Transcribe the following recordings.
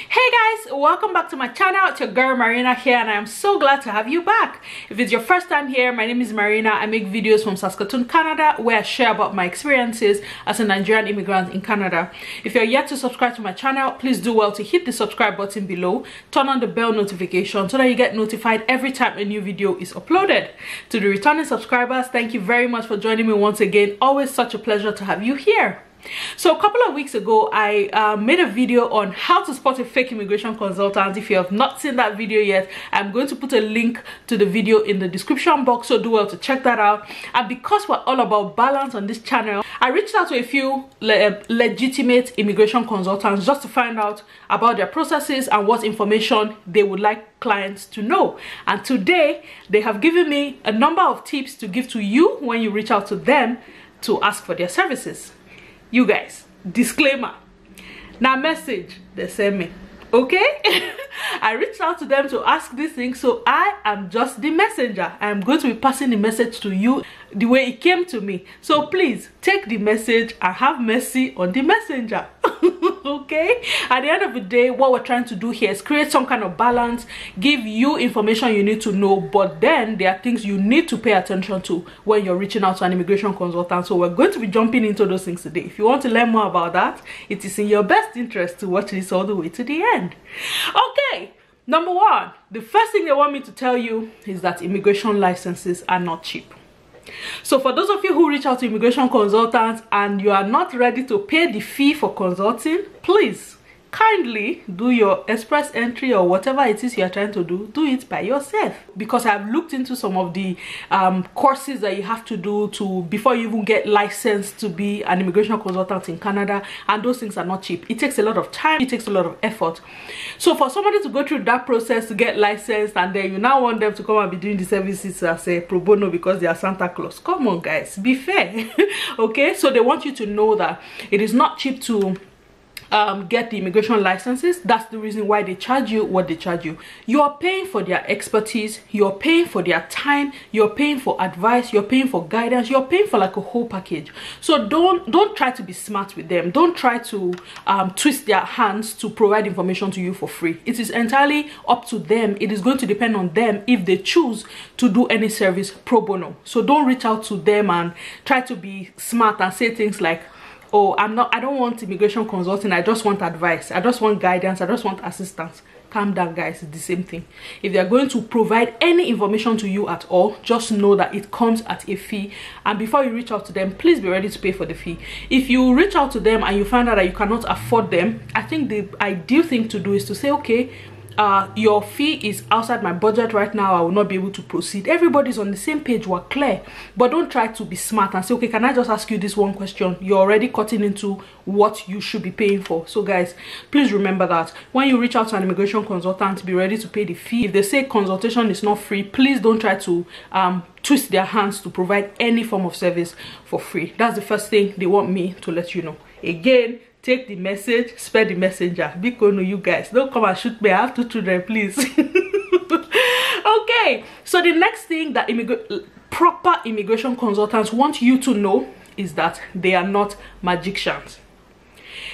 Hey guys, welcome back to my channel. It's your girl Marina here, and I am so glad to have you back. If it's your first time here, my name is Marina. I make videos from Saskatoon, Canada, where I share about my experiences as a Nigerian immigrant in Canada. If you're yet to subscribe to my channel, please do well to hit the subscribe button below, turn on the bell notification so that you get notified every time a new video is uploaded. To the returning subscribers, thank you very much for joining me once again. Always such a pleasure to have you here. So a couple of weeks ago, I made a video on how to spot a fake immigration consultant. If you have not seen that video yet, I'm going to put a link to the video in the description box, so do well to check that out. And because we're all about balance on this channel, I reached out to a few legitimate immigration consultants just to find out about their processes and what information they would like clients to know. And today, they have given me a number of tips to give to you when you reach out to them to ask for their services. You guys, disclaimer, now message they send me, okay? I reached out to them to ask these things, so I am just the messenger. I am going to be passing the message to you the way it came to me. So please take the message and have mercy on the messenger. Okay, at the end of the day, what we're trying to do here is create some kind of balance, give you information you need to know, but then there are things you need to pay attention to when you're reaching out to an immigration consultant. So we're going to be jumping into those things today. If you want to learn more about that, it is in your best interest to watch this all the way to the end. Okay, number one, the first thing they want me to tell you is that immigration licenses are not cheap. So for those of you who reach out to immigration consultants and you are not ready to pay the fee for consulting, please kindly do your express entry or whatever it is you are trying to do it by yourself. Because I've looked into some of the courses that you have to do before you even get licensed to be an immigration consultant in Canada, and those things are not cheap. It takes a lot of time, it takes a lot of effort. So for somebody to go through that process to get licensed, and then you now want them to come and be doing the services as a pro bono because they are Santa Claus, come on guys, be fair. Okay, so they want you to know that it is not cheap to get the immigration licenses. That's the reason why they charge you what they charge you. You are paying for their expertise, you're paying for their time, you're paying for advice, you're paying for guidance, you're paying for like a whole package. So don't try to be smart with them. Don't try to twist their hands to provide information to you for free. It is entirely up to them. It is going to depend on them if they choose to do any service pro bono. So don't reach out to them and try to be smart and say things like, oh, I don't want immigration consulting, I just want advice, I just want guidance, I just want assistance. Calm down guys, it's the same thing. If they are going to provide any information to you at all, just know that it comes at a fee, and before you reach out to them, please be ready to pay for the fee. If you reach out to them and you find out that you cannot afford them, I think the ideal thing to do is to say, okay, your fee is outside my budget right now, I will not be able to proceed. Everybody's on the same page, we're clear. But don't try to be smart and say, okay, can I just ask you this one question? You're already cutting into what you should be paying for. So guys, please remember that when you reach out to an immigration consultant, be ready to pay the fee. If they say consultation is not free, please don't try to twist their hands to provide any form of service for free. That's the first thing they want me to let you know. Again, take the message, spread the messenger. Big no, you guys, don't come and shoot me. I have 2 children, please. Okay, so the next thing that proper immigration consultants want you to know is that they are not magicians.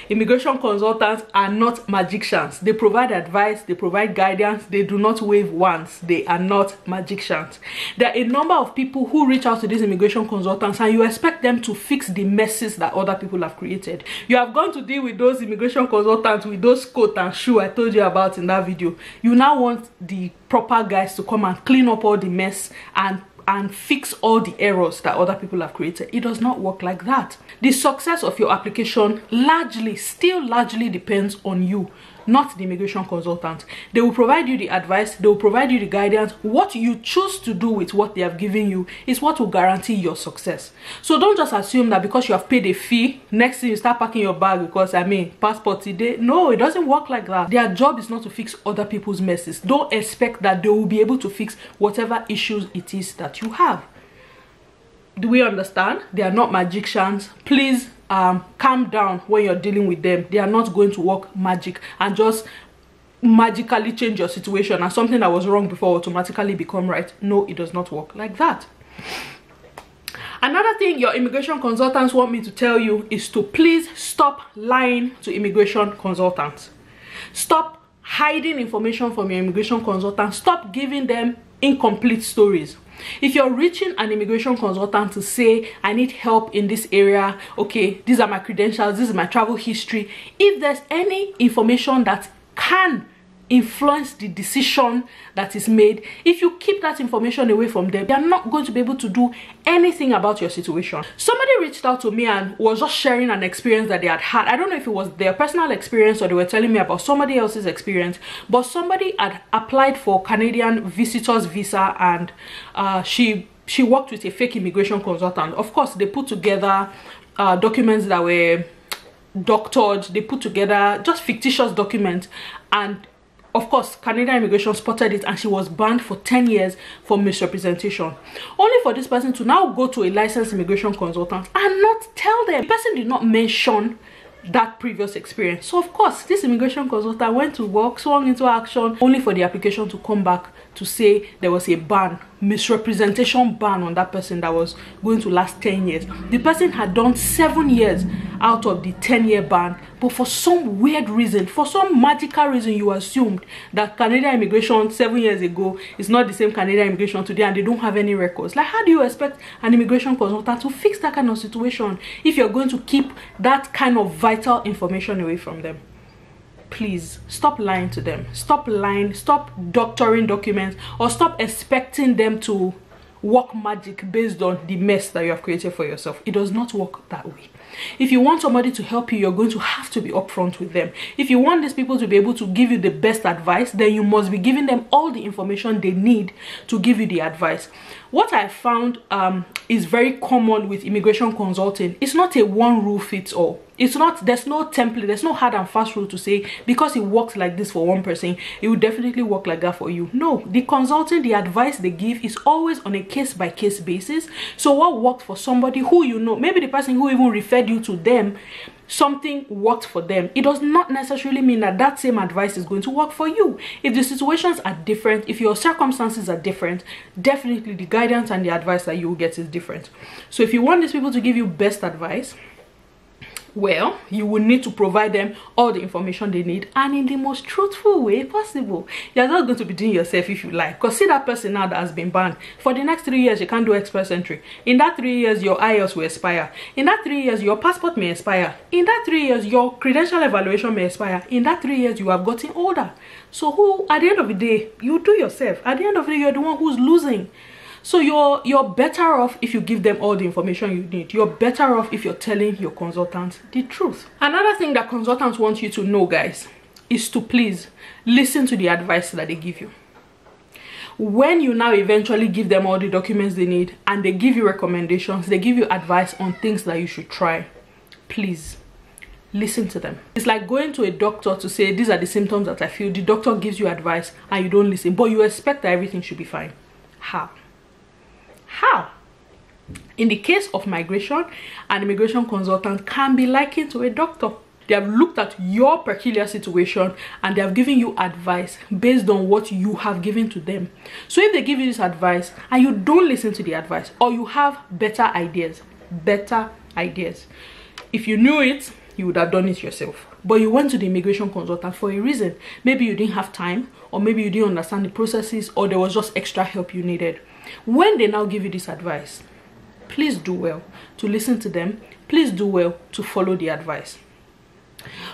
Immigration consultants are not magicians. They provide advice, they provide guidance, they do not wave wands. They are not magicians. There are a number of people who reach out to these immigration consultants and you expect them to fix the messes that other people have created. You have gone to deal with those immigration consultants with those coat and shoe I told you about in that video. You now want the proper guys to come and clean up all the mess and fix all the errors that other people have created. It does not work like that. The success of your application still largely depends on you, not the immigration consultant. They will provide you the advice, they will provide you the guidance. What you choose to do with what they have given you is what will guarantee your success. So don't just assume that because you have paid a fee, next thing you start packing your bag because passport today. No, it doesn't work like that. Their job is not to fix other people's messes. Don't expect that they will be able to fix whatever issues it is that you have. Do we understand? They are not magicians. Please calm down when you're dealing with them. They are not going to work magic and just magically change your situation and something that was wrong before automatically become right. No, it does not work like that. Another thing your immigration consultants want me to tell you is to please stop lying to immigration consultants. Stop hiding information from your immigration consultant. Stop giving them incomplete stories. If you're reaching an immigration consultant to say, I need help in this area, okay, these are my credentials, this is my travel history, if there's any information that can influence the decision that is made, if you keep that information away from them, they're not going to be able to do anything about your situation. Somebody reached out to me and was just sharing an experience that they had had. I don't know if it was their personal experience or they were telling me about somebody else's experience, but somebody had applied for Canadian visitor's visa, and she worked with a fake immigration consultant. Of course, they put together documents that were doctored, they put together just fictitious documents, and of course, Canadian immigration spotted it and she was banned for 10 years for misrepresentation. Only for this person to now go to a licensed immigration consultant and not tell them. The person did not mention that previous experience. So of course, this immigration consultant went to work, swung into action, only for the application to come back to say there was a ban, misrepresentation ban on that person that was going to last 10 years. The person had done 7 years out of the 10-year ban, but for some weird reason, for some magical reason, you assumed that Canadian immigration 7 years ago is not the same Canadian immigration today, and they don't have any records. Like, how do you expect an immigration consultant to fix that kind of situation if you're going to keep that kind of vital information away from them? Please stop lying to them. Stop lying, stop doctoring documents, or stop expecting them to work magic based on the mess that you have created for yourself. It does not work that way. If you want somebody to help you, you're going to have to be upfront with them. If you want these people to be able to give you the best advice, then you must be giving them all the information they need to give you the advice. What I found is very common with immigration consulting. It's not a one rule fits all. It's not, there's no template, there's no hard and fast rule to say because it works like this for one person, it will definitely work like that for you. No, the consulting, the advice they give is always on a case-by-case basis. So what worked for somebody who you know, maybe the person who even referred you to them, something worked for them, it does not necessarily mean that that same advice is going to work for you. If the situations are different, if your circumstances are different, definitely the guidance and the advice that you will get is different. So if you want these people to give you best advice, well, you will need to provide them all the information they need, and in the most truthful way possible. You're not going to be doing yourself if you like, because see that person now that has been banned for the next 3 years, you can't do express entry. In that 3 years, your IELTS will expire. In that 3 years, your passport may expire. In that 3 years, your credential evaluation may expire. In that 3 years, you have gotten older. So who, at the end of the day, you do yourself. At the end of the day, you're the one who's losing. So you're better off if you give them all the information you need. You're better off if you're telling your consultant the truth. Another thing that consultants want you to know, guys, is to please listen to the advice that they give you. When you now eventually give them all the documents they need and they give you recommendations, they give you advice on things that you should try, please listen to them. It's like going to a doctor to say, these are the symptoms that I feel. The doctor gives you advice and you don't listen, but you expect that everything should be fine. How? In the case of migration, an immigration consultant can be likened to a doctor. They have looked at your peculiar situation and they have given you advice based on what you have given to them. So if they give you this advice and you don't listen to the advice, or you have better ideas, if you knew it, you would have done it yourself. But you went to the immigration consultant for a reason. Maybe you didn't have time, or maybe you didn't understand the processes, or there was just extra help you needed. When they now give you this advice, please do well to listen to them. Please do well to follow the advice.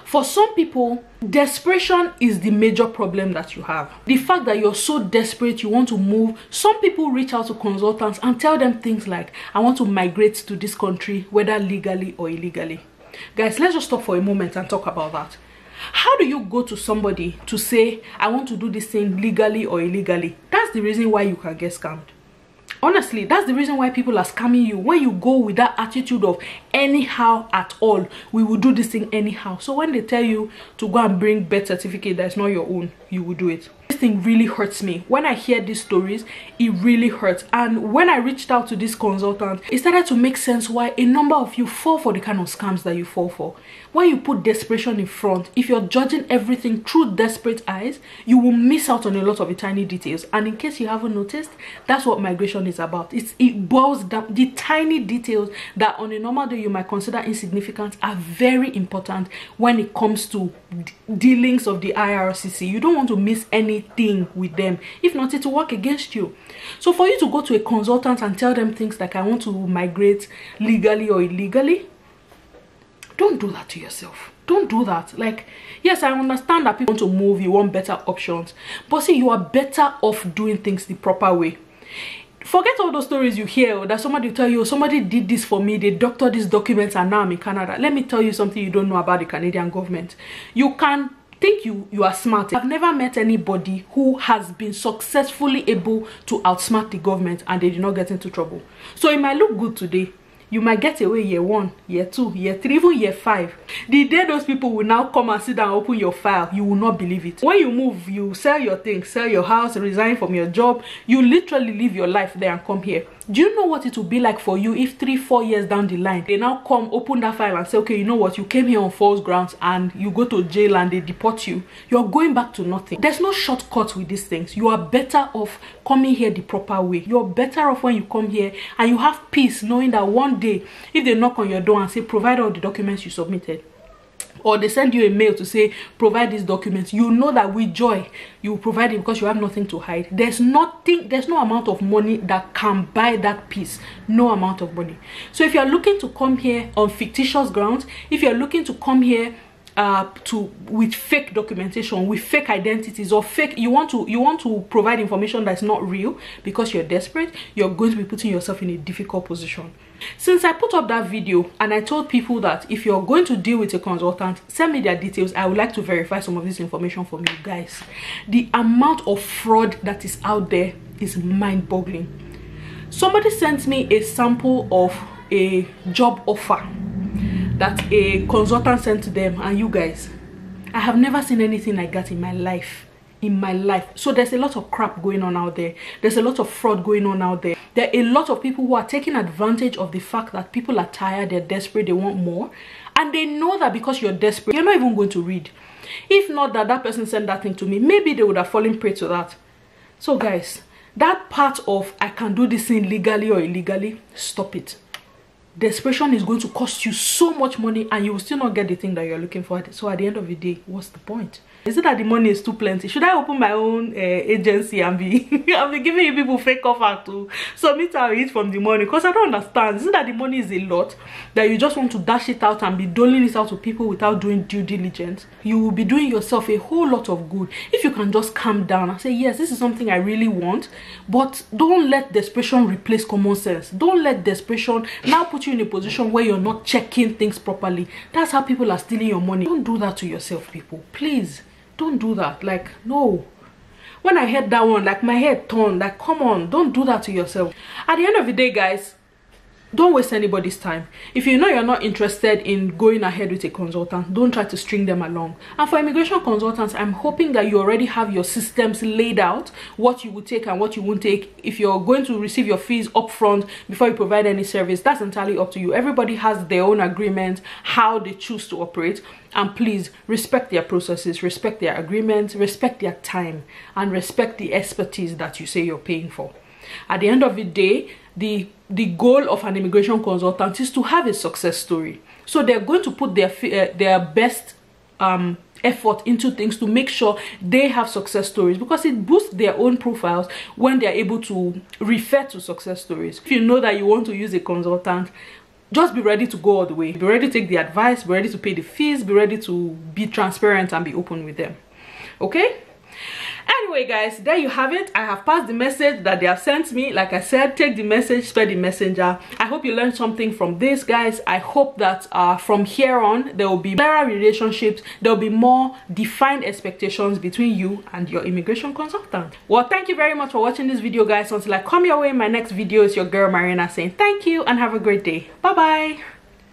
For some people, desperation is the major problem that you have. The fact that you're so desperate, you want to move. Some people reach out to consultants and tell them things like, I want to migrate to this country, whether legally or illegally. Guys, let's just stop for a moment and talk about that. How do you go to somebody to say, I want to do this thing legally or illegally? That's the reason why you can get scammed. Honestly, that's the reason why people are scamming you. When you go with that attitude of anyhow at all, we will do this thing anyhow. So when they tell you to go and bring birth certificate that's not your own, you will do it. It's thing really hurts me. When I hear these stories, it really hurts. And when I reached out to this consultant, it started to make sense why a number of you fall for the kind of scams that you fall for. When you put desperation in front, if you're judging everything through desperate eyes, you will miss out on a lot of the tiny details. And in case you haven't noticed, that's what migration is about. It boils down. The tiny details that on a normal day you might consider insignificant are very important when it comes to dealings of the IRCC. You don't want to miss anything with them. If not, it will work against you. So for you to go to a consultant and tell them things like, I want to migrate legally or illegally, don't do that to yourself. Don't do that. Like, yes, I understand that people want to move, you want better options, but see, you are better off doing things the proper way. Forget all those stories you hear that somebody will tell you, somebody did this for me, they doctored these documents and now I'm in Canada. Let me tell you something you don't know about the Canadian government. You can think you are smart. I've never met anybody who has been successfully able to outsmart the government and they did not get into trouble. So it might look good today. You might get away year 1, year 2, year 3, even year 5. The day those people will now come and sit down and open your file, you will not believe it. When you move, you sell your things, sell your house, resign from your job. You literally live your life there and come here. Do you know what it will be like for you if 3-4 years down the line, they now come, open that file and say, okay, you know what, you came here on false grounds and you go to jail and they deport you. You're going back to nothing. There's no shortcut with these things. You are better off coming here the proper way. You're better off when you come here and you have peace knowing that one day, if they knock on your door and say, provide all the documents you submitted, or they send you a mail to say, provide these documents, you know that with joy you will provide it because you have nothing to hide. There's no amount of money that can buy that peace. No amount of money. So if you're looking to come here on fictitious grounds, if you're looking to come here with fake documentation, with fake identities, or fake, you want to provide information that's not real because you're desperate, you're going to be putting yourself in a difficult position. Since I put up that video and I told people that if you're going to deal with a consultant, send me their details, I would like to verify some of this information from you guys. The amount of fraud that is out there is mind-boggling. Somebody sent me a sample of a job offer that a consultant sent to them, and you guys, I have never seen anything like that in my life. So there's a lot of crap going on out there. There's a lot of fraud going on out there. There are a lot of people who are taking advantage of the fact that people are tired, they're desperate, they want more, and they know that because you're desperate, you're not even going to read. If not that person sent that thing to me, maybe they would have fallen prey to that. So guys, that part of I can do this thing legally or illegally, stop it. Desperation is going to cost you so much money and you will still not get the thing that you're looking for. So at the end of the day, what's the point? Is it that the money is too plenty? Should I open my own agency and be giving you people fake offer to submit or eat from the money? Because I don't understand. Is it that the money is a lot that you just want to dash it out and be doling it out to people without doing due diligence? You will be doing yourself a whole lot of good if you can just calm down and say, yes, this is something I really want, but don't let desperation replace common sense. Don't let desperation now put you in a position where you're not checking things properly. That's how people are stealing your money. Don't do that to yourself, people. Please. Don't do that. Like, no. When I heard that one, like my head turned. Like, come on, don't do that to yourself. At the end of the day, guys, don't waste anybody's time. If you know you're not interested in going ahead with a consultant, don't try to string them along. And for immigration consultants, I'm hoping that you already have your systems laid out, what you will take and what you won't take. If you're going to receive your fees upfront before you provide any service, that's entirely up to you. Everybody has their own agreement, how they choose to operate. And please respect their processes, respect their agreements, respect their time, and respect the expertise that you say you're paying for. At the end of the day, the goal of an immigration consultant is to have a success story. So they're going to put their best effort into things to make sure they have success stories, because it boosts their own profiles when they're able to refer to success stories. If you know that you want to use a consultant, just be ready to go all the way. Be ready to take the advice, be ready to pay the fees, be ready to be transparent and be open with them. Okay? Anyway, guys, there you have it. I have passed the message that they have sent me. Like I said, take the message, spread the messenger. I hope you learned something from this, guys. I hope that from here on, there will be clearer relationships. There will be more defined expectations between you and your immigration consultant. Well, thank you very much for watching this video, guys. Until I come your way in my next video, it's your girl Marina saying thank you and have a great day. Bye-bye.